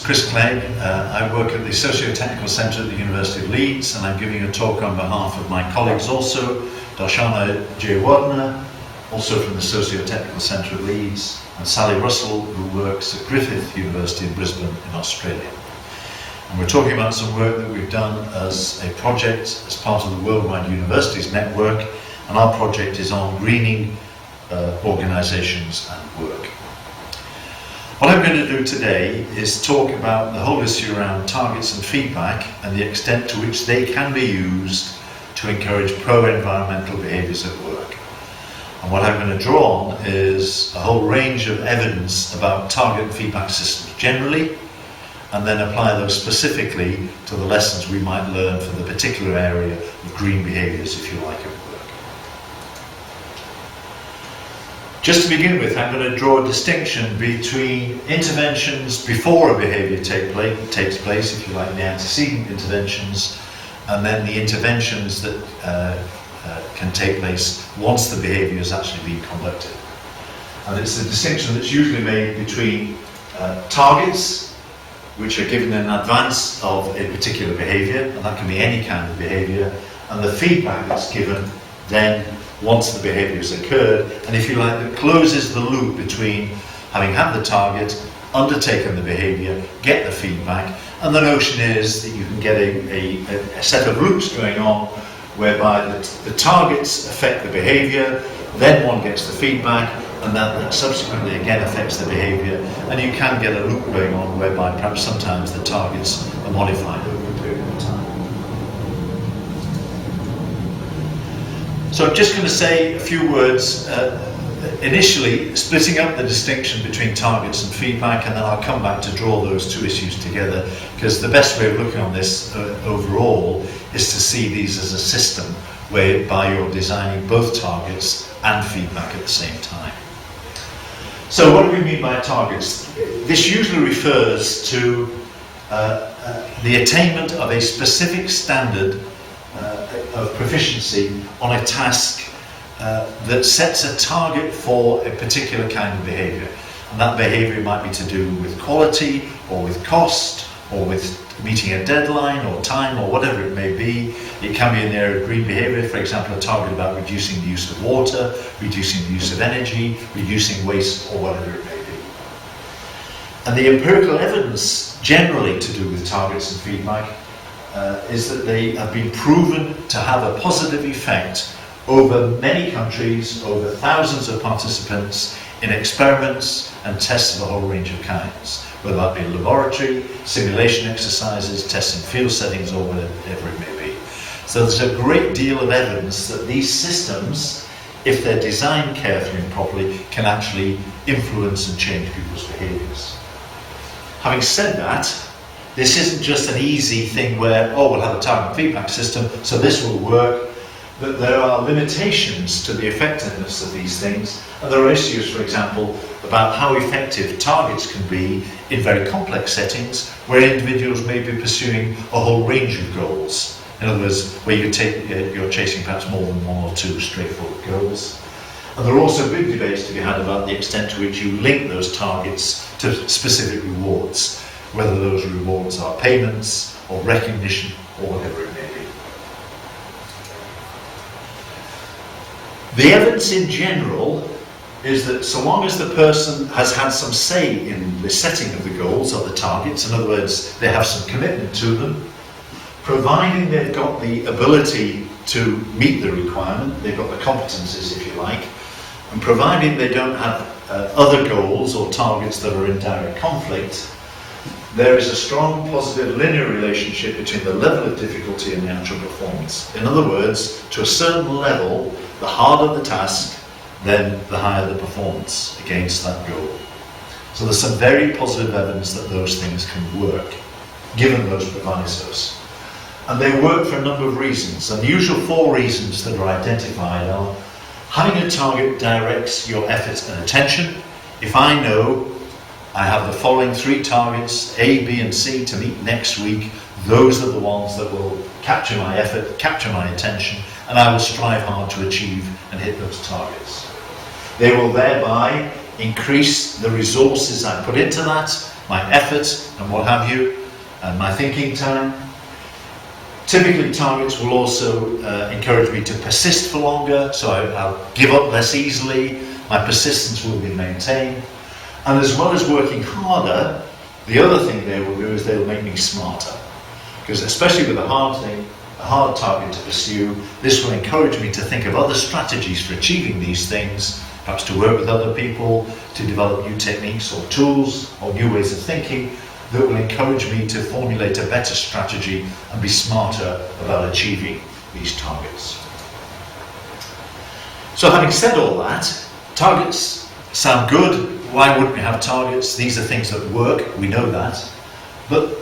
Chris Clegg. I work at the Socio-Technical Centre at the University of Leeds, and I'm giving a talk on behalf of my colleagues also, Darshana Jayawardena, also from the Socio-Technical Centre at Leeds, and Sally Russell, who works at Griffith University in Brisbane in Australia. And we're talking about some work that we've done as a project as part of the Worldwide Universities Network, and our project is on greening organisations and work. What I'm going to do today is talk about the whole issue around targets and feedback and the extent to which they can be used to encourage pro-environmental behaviours at work. And what I'm going to draw on is a whole range of evidence about target and feedback systems generally, and then apply those specifically to the lessons we might learn for the particular area of green behaviours, if you like, at work. Just to begin with, I'm going to draw a distinction between interventions before a behaviour takes place, if you like, the antecedent interventions, and then the interventions that can take place once the behaviour has actually been conducted. And it's a distinction that's usually made between targets, which are given in advance of a particular behaviour, and that can be any kind of behaviour, and the feedback that's given then once the behaviour has occurred, and if you like, that closes the loop between having had the target, undertaken the behaviour, get the feedback, and the notion is that you can get a set of loops going on whereby the targets affect the behaviour, then one gets the feedback, and that subsequently again affects the behaviour, and you can get a loop going on whereby perhaps sometimes the targets are modified over a period of time. So I'm just going to say a few words, initially splitting up the distinction between targets and feedback, and then I'll come back to draw those two issues together, because the best way of looking on this overall is to see these as a system whereby you're designing both targets and feedback at the same time. So what do we mean by targets? This usually refers to the attainment of a specific standard of proficiency on a task that sets a target for a particular kind of behaviour. And that behaviour might be to do with quality, or with cost, or with meeting a deadline, or time, or whatever it may be. It can be in the area of green behaviour, for example, a target about reducing the use of water, reducing the use of energy, reducing waste, or whatever it may be. And the empirical evidence generally to do with targets and feedback is that they have been proven to have a positive effect over many countries, over thousands of participants in experiments and tests of a whole range of kinds, whether that be in laboratory, simulation exercises, tests in field settings, or whatever it may be. So there's a great deal of evidence that these systems, if they're designed carefully and properly, can actually influence and change people's behaviours. Having said that, this isn't just an easy thing where, oh, we'll have a target feedback system, so this will work. That there are limitations to the effectiveness of these things, and there are issues, for example, about how effective targets can be in very complex settings where individuals may be pursuing a whole range of goals. In other words, where you're chasing perhaps more than one or two straightforward goals. And there are also big debates to be had about the extent to which you link those targets to specific rewards, whether those rewards are payments or recognition or whatever it may be. The evidence in general is that so long as the person has had some say in the setting of the goals or the targets, in other words, they have some commitment to them, providing they've got the ability to meet the requirement, they've got the competencies, if you like, and providing they don't have other goals or targets that are in direct conflict, there is a strong positive linear relationship between the level of difficulty and the actual performance. In other words, to a certain level, the harder the task, then the higher the performance against that goal. So there's some very positive evidence that those things can work, given those provisos. And they work for a number of reasons. And the usual four reasons that are identified are: having a target directs your efforts and attention. If I know I have the following three targets, A, B, and C, to meet next week, those are the ones that will capture my effort, capture my attention, and I will strive hard to achieve and hit those targets. They will thereby increase the resources I put into that, my effort and what have you, and my thinking time. Typically, targets will also encourage me to persist for longer, so I'll give up less easily, my persistence will be maintained. And as well as working harder, the other thing they will do is they will make me smarter. Because especially with a hard target to pursue, this will encourage me to think of other strategies for achieving these things, perhaps to work with other people, to develop new techniques or tools or new ways of thinking that will encourage me to formulate a better strategy and be smarter about achieving these targets. So having said all that, targets sound good. Why wouldn't we have targets? These are things that work, we know that. But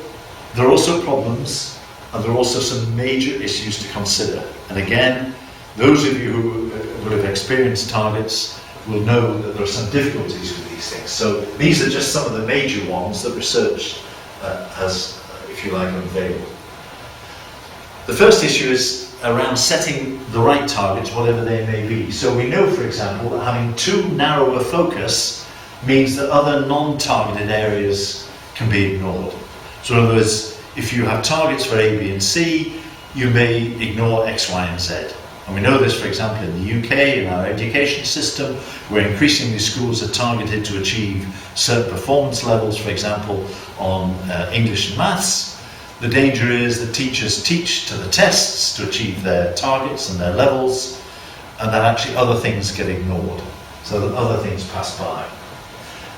there are also problems, and there are also some major issues to consider. And again, those of you who will have experienced targets will know that there are some difficulties with these things. So these are just some of the major ones that research has, if you like, unveiled. The first issue is around setting the right targets, whatever they may be. So we know, for example, that having too narrow a focus means that other non-targeted areas can be ignored. So in other words, if you have targets for A, B and C, you may ignore X, Y and Z. And we know this, for example, in the UK, in our education system, where increasingly schools are targeted to achieve certain performance levels, for example, on English and maths. The danger is that teachers teach to the tests to achieve their targets and their levels, and that actually other things get ignored, so that other things pass by.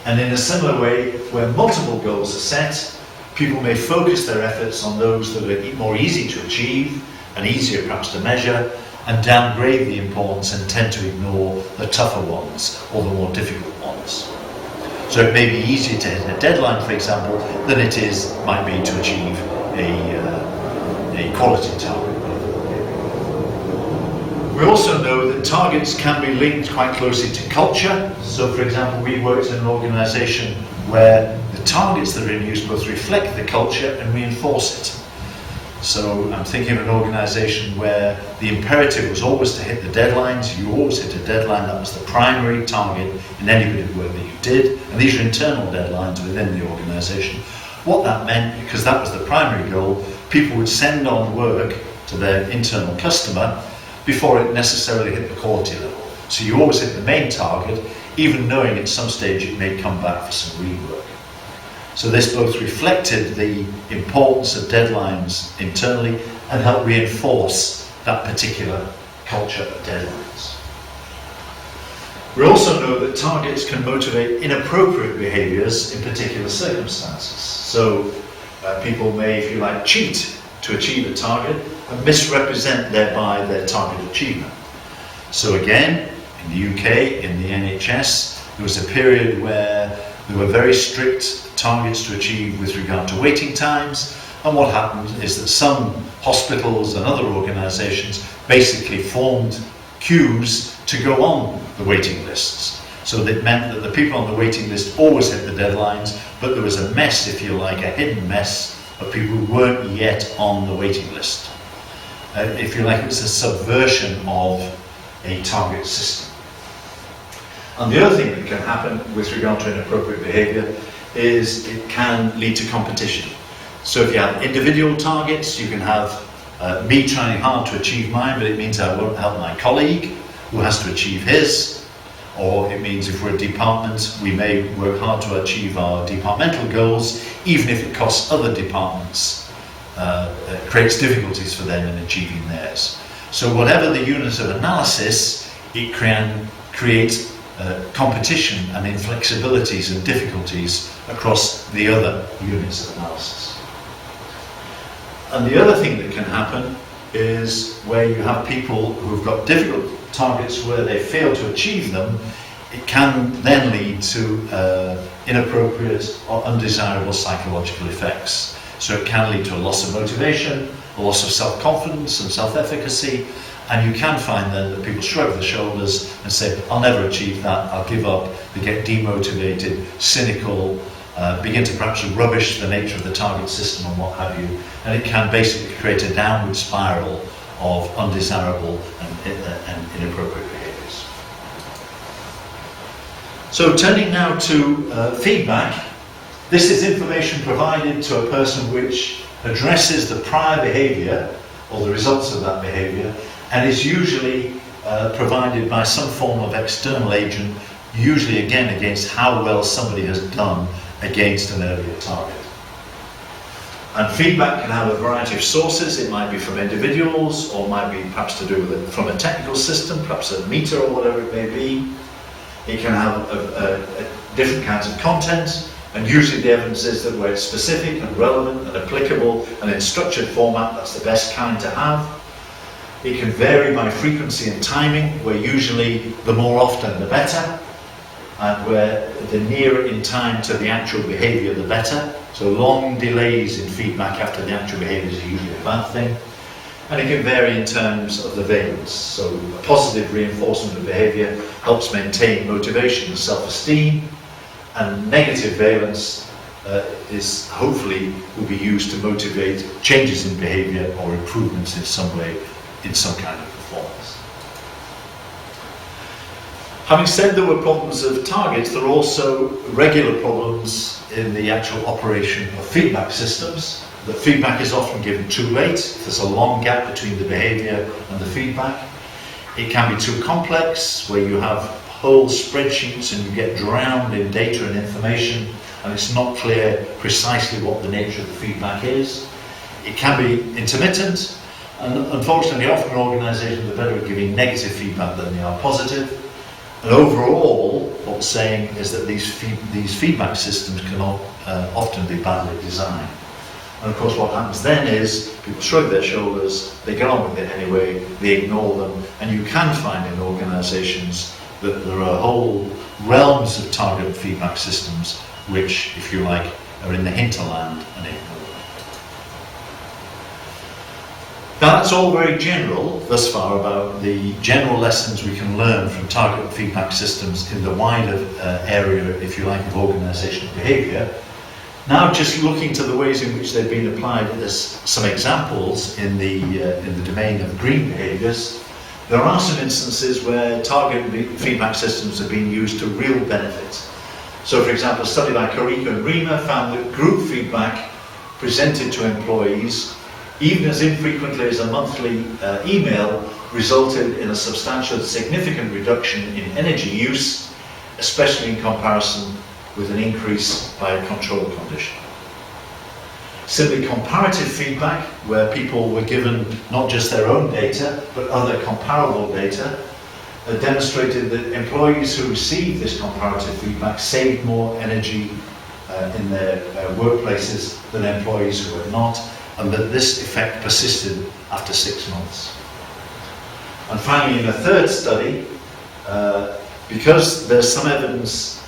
And in a similar way, where multiple goals are set, people may focus their efforts on those that are more easy to achieve and easier perhaps to measure, and downgrade the importance and tend to ignore the tougher ones or the more difficult ones. So it may be easier to hit a deadline, for example, than it might be to achieve a quality target. We also know that targets can be linked quite closely to culture. So, for example, we worked in an organisation where the targets that are in use both reflect the culture and reinforce it. So I'm thinking of an organisation where the imperative was always to hit the deadlines. You always hit a deadline. That was the primary target in any bit of work that you did. And these are internal deadlines within the organisation. What that meant, because that was the primary goal, people would send on work to their internal customer before it necessarily hit the quality level. So you always hit the main target, even knowing at some stage it may come back for some rework. So this both reflected the importance of deadlines internally and helped reinforce that particular culture of deadlines. We also know that targets can motivate inappropriate behaviours in particular circumstances. So people may, if you like, cheat to achieve a target and misrepresent thereby their target achievement. So again, in the UK, in the NHS, there was a period where there were very strict targets to achieve with regard to waiting times, and what happened is that some hospitals and other organisations basically formed queues to go on the waiting lists. So that meant that the people on the waiting list always hit the deadlines, but there was a mess, if you like, a hidden mess of people who weren't yet on the waiting list. If you like, it was a subversion of a target system. And the other thing that can happen with regard to inappropriate behaviour is it can lead to competition. So if you have individual targets, you can have me trying hard to achieve mine, but it means I won't help my colleague who has to achieve his. Or it means if we're a department, we may work hard to achieve our departmental goals, even if it costs other departments, creates difficulties for them in achieving theirs. So whatever the unit of analysis, it can create competition and inflexibilities and difficulties across the other units of analysis. And the other thing that can happen is where you have people who've got difficult targets where they fail to achieve them, it can then lead to inappropriate or undesirable psychological effects. So it can lead to a loss of motivation, a loss of self-confidence and self-efficacy, and you can find then that people shrug their shoulders and say, I'll never achieve that, I'll give up. They get demotivated, cynical, begin to perhaps rubbish the nature of the target system and what have you, and it can basically create a downward spiral of undesirable and inappropriate behaviours. So turning now to feedback, This is information provided to a person which addresses the prior behaviour or the results of that behaviour, and is usually provided by some form of external agent, usually again against how well somebody has done against an earlier target. And feedback can have a variety of sources. It might be from individuals, or might be perhaps to do with it from a technical system, perhaps a meter or whatever it may be. It can have different kinds of content, and usually the evidence is that where it's specific and relevant and applicable and in structured format, that's the best kind to have. It can vary by frequency and timing, where usually the more often the better, and where the nearer in time to the actual behaviour the better. So long delays in feedback after the actual behaviour is usually a bad thing. And it can vary in terms of the valence. So a positive reinforcement of behaviour helps maintain motivation and self-esteem, and negative valence is hopefully will be used to motivate changes in behaviour or improvements in some way, in some kind of performance. Having said there were problems of targets, there are also regular problems in the actual operation of feedback systems. The feedback is often given too late. There's a long gap between the behaviour and the feedback. It can be too complex, where you have whole spreadsheets and you get drowned in data and information, and it's not clear precisely what the nature of the feedback is. It can be intermittent, and unfortunately often organisations are better at giving negative feedback than they are positive. And overall, what we're saying is that these feedback systems can often be badly designed. And of course what happens then is people shrug their shoulders, they get on with it anyway, they ignore them, and you can find in organisations that there are whole realms of target feedback systems which, if you like, are in the hinterland and ignored. Now that's all very general thus far about the general lessons we can learn from target feedback systems in the wider area, if you like, of organisational behaviour. Now just looking to the ways in which they've been applied as some examples in the domain of green behaviours, there are some instances where target feedback systems have been used to real benefit. So for example, a study by Kariko and Rima found that group feedback presented to employees, even as infrequently as a monthly email, resulted in a substantial significant reduction in energy use, especially in comparison with an increase by a control condition. Similarly, comparative feedback, where people were given not just their own data, but other comparable data, demonstrated that employees who received this comparative feedback saved more energy in their workplaces than employees who had not, and that this effect persisted after 6 months. And finally, in a third study, because there's some evidence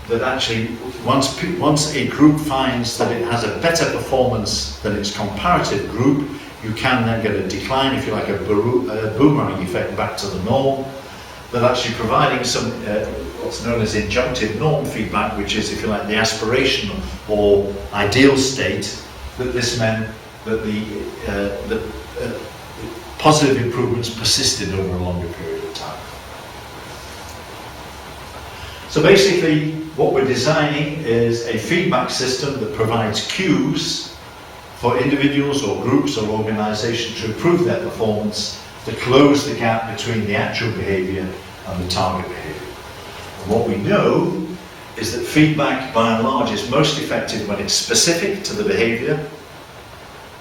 that actually once a group finds that it has a better performance than its comparative group, you can then get a decline, if you like, a boomerang effect back to the norm. But actually providing some what's known as injunctive norm feedback, which is, if you like, the aspiration or ideal state, that this meant that the positive improvements persisted over a longer period of time. So basically, what we're designing is a feedback system that provides cues for individuals or groups or organisations to improve their performance, to close the gap between the actual behaviour and the target behaviour. And what we know is that feedback, by and large, is most effective when it's specific to the behaviour,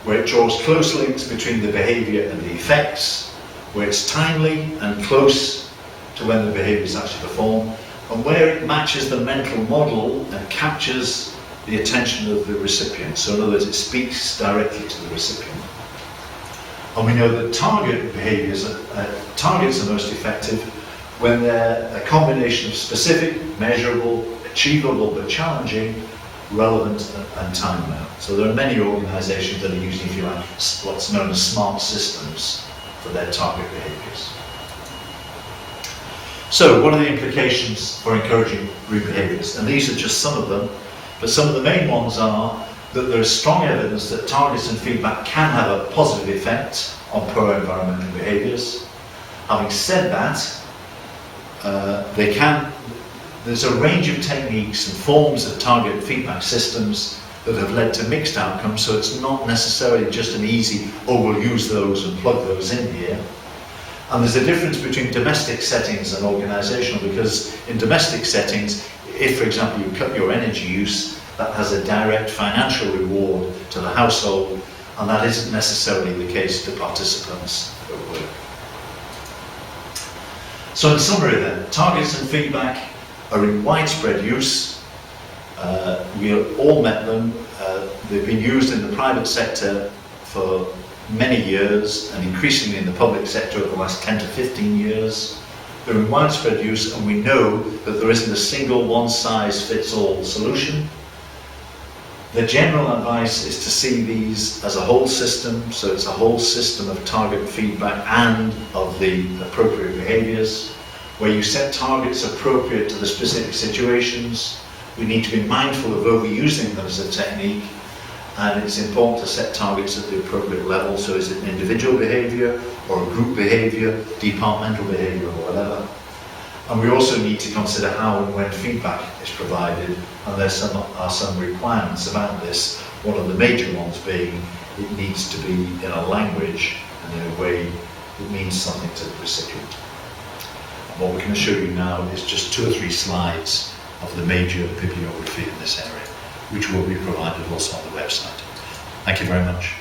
where it draws close links between the behaviour and the effects, where it's timely and close to when the behaviour is actually performed, and where it matches the mental model and captures the attention of the recipient. So in other words, it speaks directly to the recipient. And we know that target behaviours, targets are most effective when they're a combination of specific, measurable, achievable but challenging, relevant and time-bound. So there are many organisations that are using, if you like, what's known as smart systems for their target behaviours. So what are the implications for encouraging green behaviours? And these are just some of them, but some of the main ones are that there is strong evidence that targets and feedback can have a positive effect on pro-environmental behaviours. Having said that, there's a range of techniques and forms of target feedback systems that have led to mixed outcomes, so it's not necessarily just an easy, oh, we'll use those and plug those in here. And there's a difference between domestic settings and organisational, because in domestic settings, if, for example, you cut your energy use, that has a direct financial reward to the household, and that isn't necessarily the case to participants at work. So in summary then, targets and feedback are in widespread use. We have all met them. They've been used in the private sector for many years, and increasingly in the public sector over the last 10 to 15 years. They're in widespread use, and we know that there isn't a single one-size-fits-all solution. The general advice is to see these as a whole system, so it's a whole system of target feedback and of the appropriate behaviours, where you set targets appropriate to the specific situations. We need to be mindful of overusing them as a technique, and it's important to set targets at the appropriate level. So is it an individual behaviour or a group behaviour, departmental behaviour or whatever. And we also need to consider how and when feedback is provided, and there are some requirements about this. One of the major ones being it needs to be in a language and in a way that means something to the recipient. And what we're going to show you now is just 2 or 3 slides of the major bibliography in this area, which will be provided also on the website. Thank you very much.